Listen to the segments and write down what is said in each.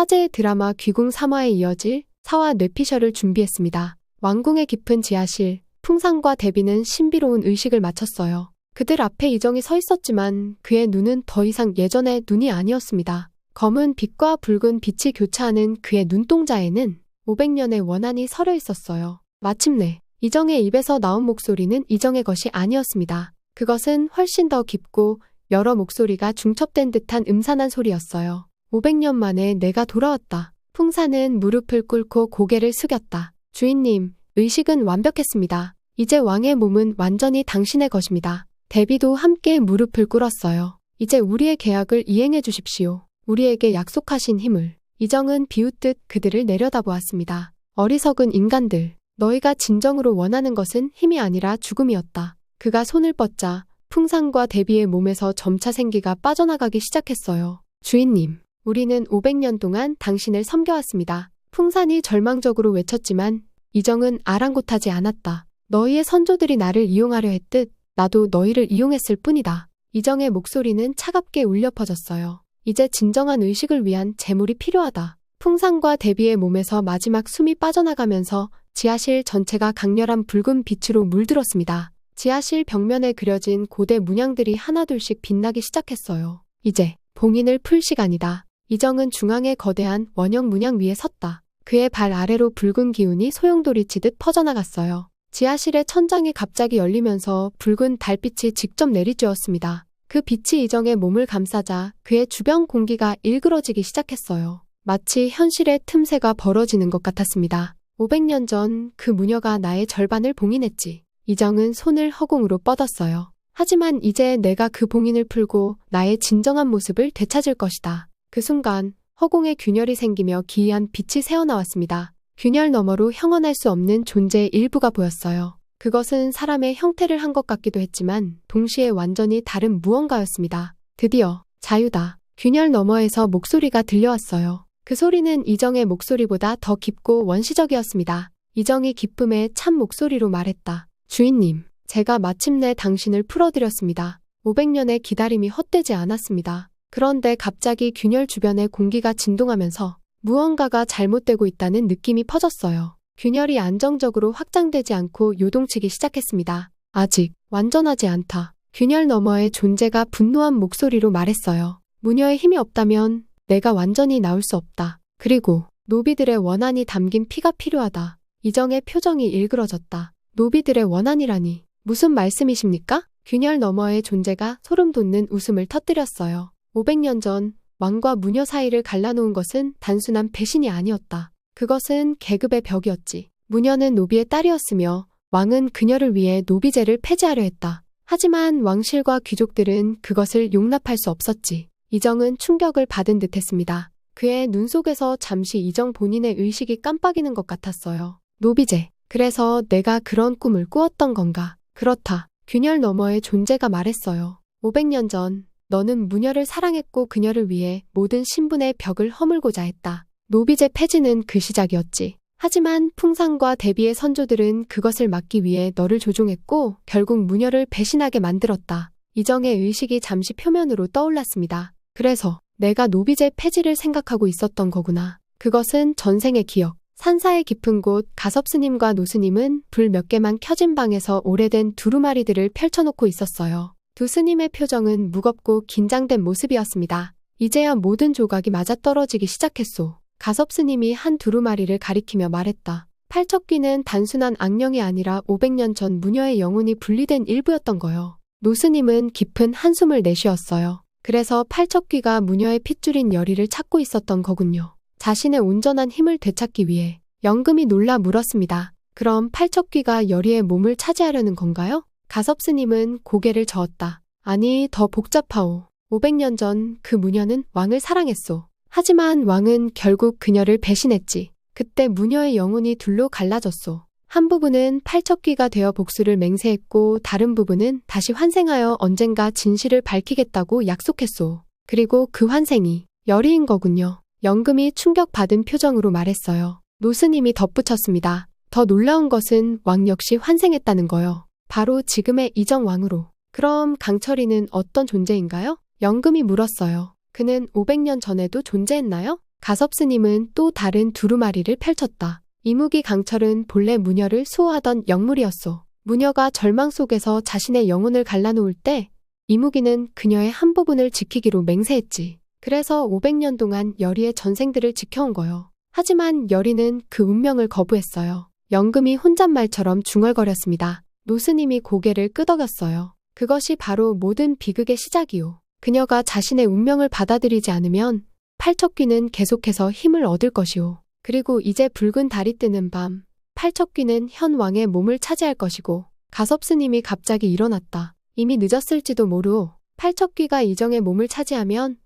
화제의 드라마 귀궁 3화에 이어질 4화 뇌피셜을 준비했습니다. 왕궁의 깊은 지하실, 풍산과 대비는 신비로운 의식을 마쳤어요. 그들 앞에 이정이 서 있었지만 그의 눈은 더 이상 예전의 눈이 아니었습니다. 검은 빛과 붉은 빛이 교차하는 그의 눈동자에는 500년의 원한이 서려 있었어요. 마침내 이정의 입에서 나온 목소리는 이정의 것이 아니었습니다. 그것은 훨씬 더 깊고 여러 목소리가 중첩된 듯한 음산한 소리였어요. 500년 만에 내가 돌아왔다. 풍산은 무릎을 꿇고 고개를 숙였다. 주인님, 의식은 완벽했습니다. 이제 왕의 몸은 완전히 당신의 것입니다. 대비도 함께 무릎을 꿇었어요. 이제 우리의 계약을 이행해 주십시오. 우리에게 약속하신 힘을. 이정은 비웃듯 그들을 내려다보았습니다. 어리석은 인간들. 너희가 진정으로 원하는 것은 힘이 아니라 죽음이었다. 그가 손을 뻗자 풍산과 대비의 몸에서 점차 생기가 빠져나가기 시작했어요. 주인님, 우리는 500년 동안 당신을 섬겨왔습니다. 풍산이 절망적으로 외쳤지만 이정은 아랑곳하지 않았다. 너희의 선조들이 나를 이용하려 했듯 나도 너희를 이용했을 뿐이다. 이정의 목소리는 차갑게 울려 퍼졌어요. 이제 진정한 의식을 위한 재물이 필요하다. 풍산과 대비의 몸에서 마지막 숨이 빠져나가면서 지하실 전체가 강렬한 붉은 빛으로 물들었습니다. 지하실 벽면에 그려진 고대 문양들이 하나둘씩 빛나기 시작했어요. 이제 봉인을 풀 시간이다. 이정은 중앙의 거대한 원형 문양 위에 섰다. 그의 발 아래로 붉은 기운이 소용돌이치듯 퍼져나갔어요. 지하실의 천장이 갑자기 열리면서 붉은 달빛이 직접 내리쬐었습니다. 그 빛이 이정의 몸을 감싸자 그의 주변 공기가 일그러지기 시작했어요. 마치 현실의 틈새가 벌어지는 것 같았습니다. 500년 전 그 무녀가 나의 절반을 봉인했지. 이정은 손을 허공으로 뻗었어요. 하지만 이제 내가 그 봉인을 풀고 나의 진정한 모습을 되찾을 것이다. 그 순간 허공에 균열이 생기며 기이한 빛이 새어나왔습니다. 균열 너머로 형언할 수 없는 존재의 일부가 보였어요. 그것은 사람의 형태를 한 것 같기도 했지만 동시에 완전히 다른 무언가였습니다. 드디어 자유다. 균열 너머에서 목소리가 들려왔어요. 그 소리는 이정의 목소리보다 더 깊고 원시적이었습니다. 이정이 기쁨에 찬 목소리로 말했다. 주인님, 제가 마침내 당신을 풀어드렸습니다. 500년의 기다림이 헛되지 않았습니다. 그런데 갑자기 균열 주변의 공기가 진동하면서 무언가가 잘못되고 있다는 느낌이 퍼졌어요. 균열이 안정적으로 확장되지 않고 요동치기 시작했습니다. 아직 완전하지 않다. 균열 너머의 존재가 분노한 목소리로 말했어요. 무녀의 힘이 없다면 내가 완전히 나올 수 없다. 그리고 노비들의 원한이 담긴 피가 필요하다. 이정의 표정이 일그러졌다. 노비들의 원한이라니 무슨 말씀이십니까? 균열 너머의 존재가 소름 돋는 웃음을 터뜨렸어요. 500년 전 왕과 무녀 사이를 갈라놓은 것은 단순한 배신이 아니었다. 그것은 계급의 벽이었지. 무녀는 노비의 딸이었으며 왕은 그녀를 위해 노비제를 폐지하려 했다. 하지만 왕실과 귀족들은 그것을 용납할 수 없었지. 이정은 충격을 받은 듯했습니다. 그의 눈 속에서 잠시 이정 본인의 의식이 깜빡이는 것 같았어요. 노비제. 그래서 내가 그런 꿈을 꾸었던 건가? 그렇다. 균열 너머의 존재가 말했어요. 500년 전 너는 무녀를 사랑했고 그녀를 위해 모든 신분의 벽을 허물고자 했다. 노비제 폐지는 그 시작이었지. 하지만 풍산과 대비의 선조들은 그것을 막기 위해 너를 조종했고 결국 무녀를 배신하게 만들었다. 이정의 의식이 잠시 표면으로 떠올랐습니다. 그래서 내가 노비제 폐지를 생각하고 있었던 거구나. 그것은 전생의 기억. 산사의 깊은 곳 가섭스님과 노스님은 불 몇 개만 켜진 방에서 오래된 두루마리들을 펼쳐놓고 있었어요. 두 스님의 표정은 무겁고 긴장된 모습이었습니다. 이제야 모든 조각이 맞아떨어지기 시작했소. 가섭스님이 한 두루마리를 가리키며 말했다. 팔척귀는 단순한 악령이 아니라 500년 전 무녀의 영혼이 분리된 일부였던 거요. 노스님은 깊은 한숨을 내쉬었어요. 그래서 팔척귀가 무녀의 핏줄인 여리를 찾고 있었던 거군요. 자신의 온전한 힘을 되찾기 위해 영금이 놀라 물었습니다. 그럼 팔척귀가 여리의 몸을 차지하려는 건가요? 가섭스님은 고개를 저었다. 아니, 더 복잡하오. 500년 전 그 무녀는 왕을 사랑했소. 하지만 왕은 결국 그녀를 배신했지. 그때 무녀의 영혼이 둘로 갈라졌소. 한 부분은 팔척귀가 되어 복수를 맹세했고 다른 부분은 다시 환생하여 언젠가 진실을 밝히겠다고 약속했소. 그리고 그 환생이 여리인 거군요. 영금이 충격받은 표정으로 말했어요. 노스님이 덧붙였습니다. 더 놀라운 것은 왕 역시 환생했다는 거요. 바로 지금의 이정 왕으로. 그럼 강철이는 어떤 존재인가요? 영금이 물었어요. 그는 500년 전에도 존재했나요? 가섭스님은 또 다른 두루마리를 펼쳤다. 이무기 강철은 본래 무녀를 수호하던 영물이었소. 무녀가 절망 속에서 자신의 영혼을 갈라놓을 때 이무기는 그녀의 한 부분을 지키기로 맹세했지. 그래서 500년 동안 여리의 전생들을 지켜온 거요. 하지만 여리는 그 운명을 거부했어요. 영금이 혼잣말처럼 중얼거렸습니다. 노스님이 고개를 끄덕였어요. 그것이 바로 모든 비극의 시작이요. 그녀가 자신의 운명을 받아들이지 않으면 팔척귀는 계속해서 힘을 얻을 것이오. 그리고 이제 붉은 달이 뜨는 밤, 팔척귀는 현 왕의 몸을 차지할 것이고, 가섭스님이 갑자기 일어났다. 이미 늦었을지도 모르오. 팔척귀가 이정의 몸을 차지하면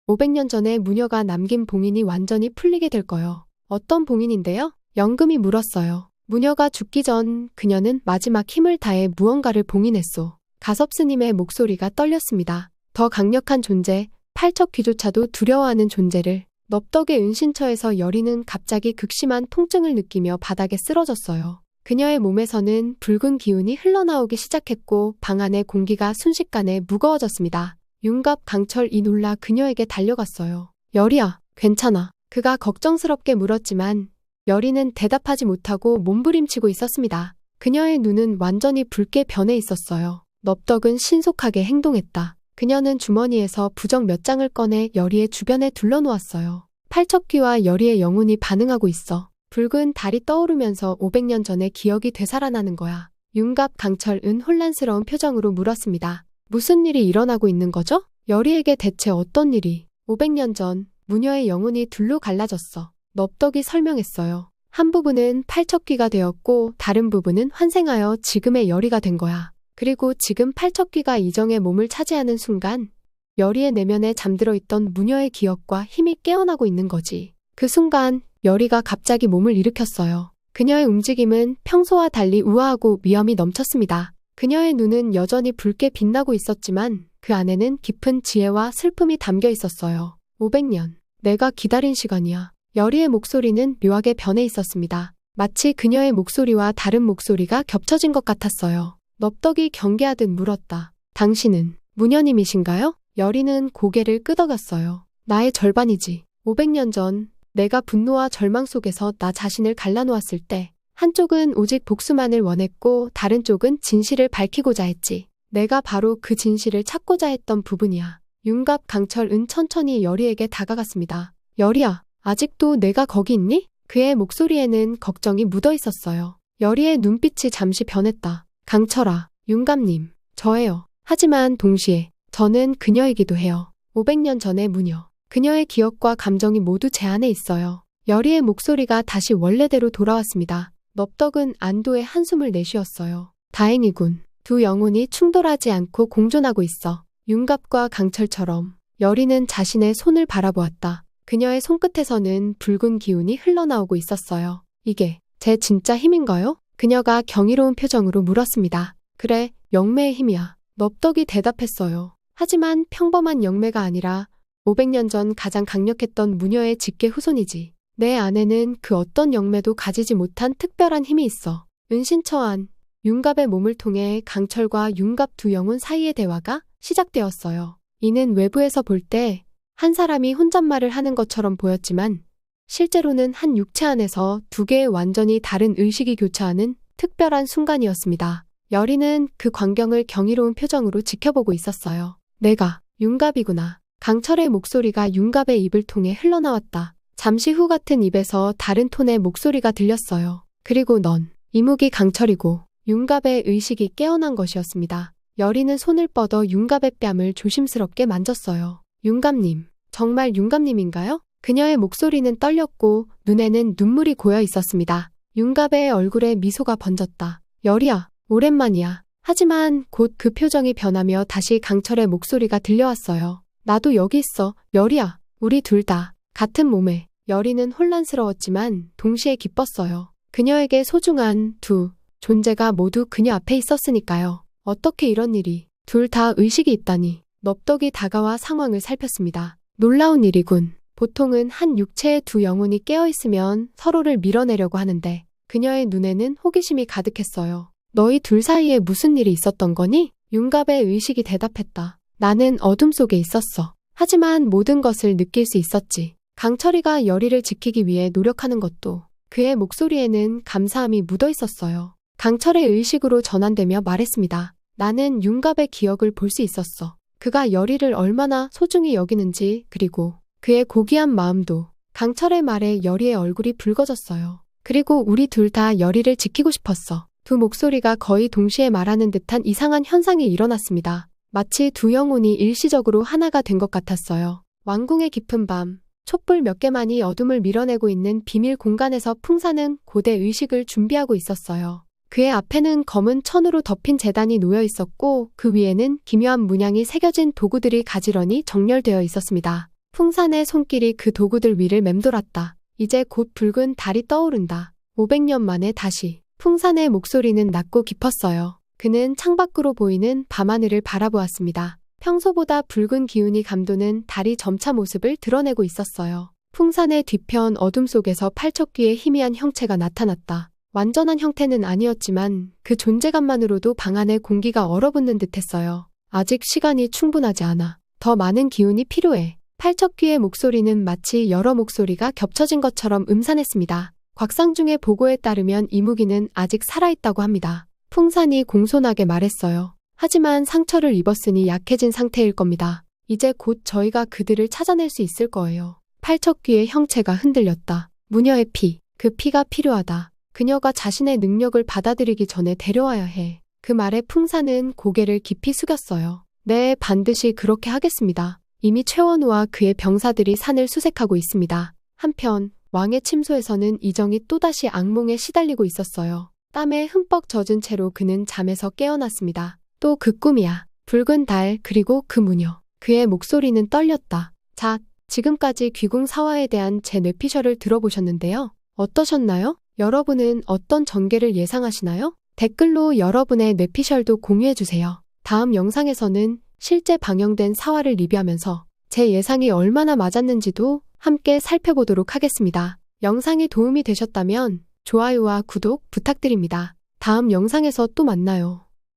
500년 전에 무녀가 남긴 봉인이 완전히 풀리게 될 거요. 어떤 봉인인데요? 영금이 물었어요. 무녀가 죽기 전 그녀는 마지막 힘을 다해 무언가를 봉인했소. 가섭스님의 목소리가 떨렸습니다. 더 강력한 존재, 팔척귀조차도 두려워하는 존재를. 넙덕의 은신처에서 여리는 갑자기 극심한 통증을 느끼며 바닥에 쓰러졌어요. 그녀의 몸에서는 붉은 기운이 흘러나오기 시작했고 방 안의 공기가 순식간에 무거워졌습니다. 윤갑 강철이 놀라 그녀에게 달려갔어요. 여리야, 괜찮아. 그가 걱정스럽게 물었지만 여리는 대답하지 못하고 몸부림치고 있었습니다. 그녀의 눈은 완전히 붉게 변해 있었어요. 넙덕은 신속하게 행동했다. 그녀는 주머니에서 부적 몇 장을 꺼내 여리의 주변에 둘러놓았어요. 팔척귀와 여리의 영혼이 반응하고 있어. 붉은 달이 떠오르면서 500년 전의 기억이 되살아나는 거야. 윤갑 강철은 혼란스러운 표정으로 물었습니다. 무슨 일이 일어나고 있는 거죠? 여리에게 대체 어떤 일이? 500년 전 무녀의 영혼이 둘로 갈라졌어. 넙덕이 설명했어요. 한 부분은 팔척귀가 되었고 다른 부분은 환생하여 지금의 여리가 된 거야. 그리고 지금 팔척귀가 이정의 몸을 차지하는 순간 여리의 내면에 잠들어 있던 무녀의 기억과 힘이 깨어나고 있는 거지. 그 순간 여리가 갑자기 몸을 일으켰어요. 그녀의 움직임은 평소와 달리 우아하고 위험이 넘쳤습니다. 그녀의 눈은 여전히 붉게 빛나고 있었지만 그 안에는 깊은 지혜와 슬픔이 담겨 있었어요. 500년. 내가 기다린 시간이야. 여리의 목소리는 묘하게 변해 있었습니다. 마치 그녀의 목소리와 다른 목소리가 겹쳐진 것 같았어요. 넙덕이 경계하듯 물었다. 당신은 무녀님이신가요? 여리는 고개를 끄덕였어요. 나의 절반이지. 500년 전 내가 분노와 절망 속에서 나 자신을 갈라놓았을 때 한쪽은 오직 복수만을 원했고 다른 쪽은 진실을 밝히고자 했지. 내가 바로 그 진실을 찾고자 했던 부분이야. 윤갑 강철은 천천히 여리에게 다가갔습니다. 여리야, 아직도 내가 거기 있니? 그의 목소리에는 걱정이 묻어 있었어요. 여리의 눈빛이 잠시 변했다. 강철아, 윤갑님, 저예요. 하지만 동시에 저는 그녀이기도 해요. 500년 전의 무녀. 그녀의 기억과 감정이 모두 제 안에 있어요. 여리의 목소리가 다시 원래대로 돌아왔습니다. 넙덕은 안도의 한숨을 내쉬었어요. 다행이군. 두 영혼이 충돌하지 않고 공존하고 있어. 윤갑과 강철처럼. 여리는 자신의 손을 바라보았다. 그녀의 손끝에서는 붉은 기운이 흘러나오고 있었어요. 이게 제 진짜 힘인가요? 그녀가 경이로운 표정으로 물었습니다. 그래, 영매의 힘이야. 넙덕이 대답했어요. 하지만 평범한 영매가 아니라 500년 전 가장 강력했던 무녀의 직계 후손이지. 내 안에는 그 어떤 영매도 가지지 못한 특별한 힘이 있어. 은신처 안, 윤갑의 몸을 통해 강철과 윤갑 두 영혼 사이의 대화가 시작되었어요. 이는 외부에서 볼 때 한 사람이 혼잣말을 하는 것처럼 보였지만 실제로는 한 육체 안에서 두 개의 완전히 다른 의식이 교차하는 특별한 순간이었습니다. 여리는 그 광경을 경이로운 표정으로 지켜보고 있었어요. 내가 윤갑이구나. 강철의 목소리가 윤갑의 입을 통해 흘러나왔다. 잠시 후 같은 입에서 다른 톤의 목소리가 들렸어요. 그리고 넌 이무기 강철이고 윤갑의 의식이 깨어난 것이었습니다. 여리는 손을 뻗어 윤갑의 뺨을 조심스럽게 만졌어요. 윤갑님, 정말 윤갑님인가요? 그녀의 목소리는 떨렸고 눈에는 눈물이 고여 있었습니다. 윤갑의 얼굴에 미소가 번졌다. 여리야, 오랜만이야. 하지만 곧 그 표정이 변하며 다시 강철의 목소리가 들려왔어요. 나도 여기 있어, 여리야. 우리 둘 다 같은 몸에. 여리는 혼란스러웠지만 동시에 기뻤어요. 그녀에게 소중한 두 존재가 모두 그녀 앞에 있었으니까요. 어떻게 이런 일이. 둘 다 의식이 있다니. 넙덕이 다가와 상황을 살폈습니다. 놀라운 일이군. 보통은 한 육체의 두 영혼이 깨어있으면 서로를 밀어내려고 하는데 그녀의 눈에는 호기심이 가득했어요. 너희 둘 사이에 무슨 일이 있었던 거니? 윤갑의 의식이 대답했다. 나는 어둠 속에 있었어. 하지만 모든 것을 느낄 수 있었지. 강철이가 열의를 지키기 위해 노력하는 것도 그의 목소리에는 감사함이 묻어 있었어요. 강철의 의식으로 전환되며 말했습니다. 나는 윤갑의 기억을 볼 수 있었어. 그가 열의를 얼마나 소중히 여기는지, 그리고 그의 고귀한 마음도. 강철의 말에 열의의 얼굴이 붉어졌어요. 그리고 우리 둘 다 열의를 지키고 싶었어. 두 목소리가 거의 동시에 말하는 듯한 이상한 현상이 일어났습니다. 마치 두 영혼이 일시적으로 하나가 된 것 같았어요. 왕궁의 깊은 밤, 촛불 몇 개만이 어둠을 밀어내고 있는 비밀 공간에서 풍사는 고대 의식을 준비하고 있었어요. 그의 앞에는 검은 천으로 덮인 제단이 놓여 있었고 그 위에는 기묘한 문양이 새겨진 도구들이 가지런히 정렬되어 있었습니다. 풍산의 손길이 그 도구들 위를 맴돌았다. 이제 곧 붉은 달이 떠오른다. 500년 만에 다시. 풍산의 목소리는 낮고 깊었어요. 그는 창밖으로 보이는 밤하늘을 바라보았습니다. 평소보다 붉은 기운이 감도는 달이 점차 모습을 드러내고 있었어요. 풍산의 뒤편 어둠 속에서 팔척귀의 희미한 형체가 나타났다. 완전한 형태는 아니었지만 그 존재감만으로도 방 안의 공기가 얼어붙는 듯했어요. 아직 시간이 충분하지 않아. 더 많은 기운이 필요해. 팔척귀의 목소리는 마치 여러 목소리가 겹쳐진 것처럼 음산했습니다. 곽상중의 보고에 따르면 이무기는 아직 살아있다고 합니다. 풍산이 공손하게 말했어요. 하지만 상처를 입었으니 약해진 상태일 겁니다. 이제 곧 저희가 그들을 찾아낼 수 있을 거예요. 팔척귀의 형체가 흔들렸다. 무녀의 피, 그 피가 필요하다. 그녀가 자신의 능력을 받아들이기 전에 데려와야 해. 그 말에 풍산은 고개를 깊이 숙였어요. 네, 반드시 그렇게 하겠습니다. 이미 최원우와 그의 병사들이 산을 수색하고 있습니다. 한편 왕의 침소에서는 이정이 또다시 악몽에 시달리고 있었어요. 땀에 흠뻑 젖은 채로 그는 잠에서 깨어났습니다. 또 그 꿈이야. 붉은 달 그리고 그 무녀. 그의 목소리는 떨렸다. 자, 지금까지 귀궁 사화에 대한 제 뇌피셜을 들어보셨는데요. 어떠셨나요? 여러분은 어떤 전개를 예상하시나요? 댓글로 여러분의 뇌피셜도 공유해주세요. 다음 영상에서는 실제 방영된 사화를 리뷰하면서 제 예상이 얼마나 맞았는지도 함께 살펴보도록 하겠습니다. 영상이 도움이 되셨다면 좋아요와 구독 부탁드립니다. 다음 영상에서 또 만나요.